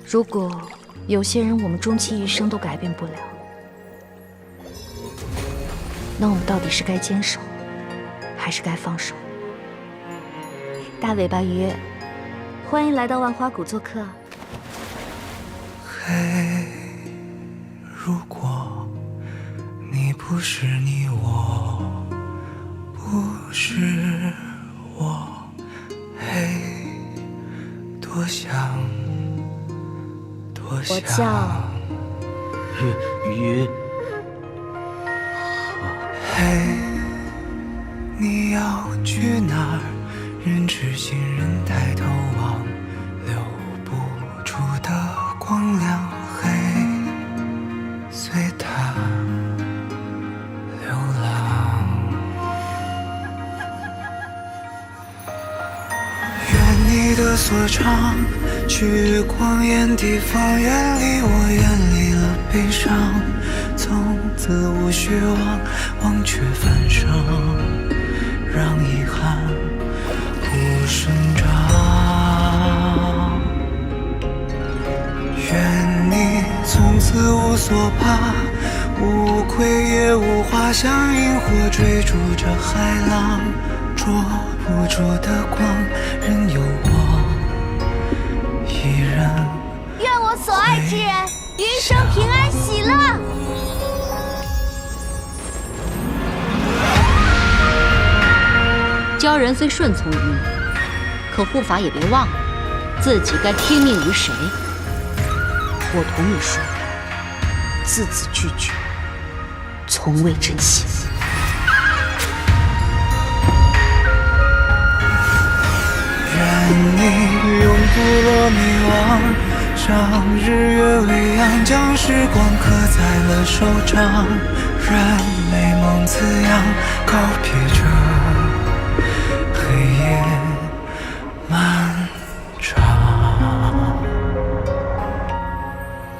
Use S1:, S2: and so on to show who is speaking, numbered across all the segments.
S1: 如果有些人我们终其一生都改变不了，那我们到底是该坚守，还是该放手？大尾巴鱼，欢迎来到万花谷做客。
S2: 嘿，如果你不是你，我不是我，嘿，多想多想。
S1: 我叫
S3: 鱼。
S2: 嘿，你要去哪儿？人知行人抬头望，留不住的光亮，嘿，随它流浪。愿你的所长，去光艳地方，远离我，远离了悲伤，从此无需忘却繁盛，让遗憾不生长。愿你从此无所怕，无愧也无话，像萤火追逐着海浪，捉不住的光，任由我一人。
S1: 愿我所爱之人余生平安喜乐。
S4: 鲛人虽顺从于你，可护法也别忘了，自己该听命于谁。我同你说，字字句句，从未真心。
S2: 愿你永不落迷惘，让日月微扬，将时光刻在了手掌，任美梦滋养，告别这黑夜漫长。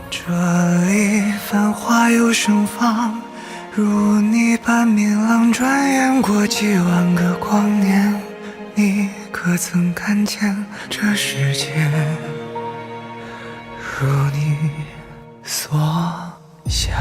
S2: 这里繁华又盛放，如你般明朗，转眼过几万个光年，你可曾看见这世界如你所想？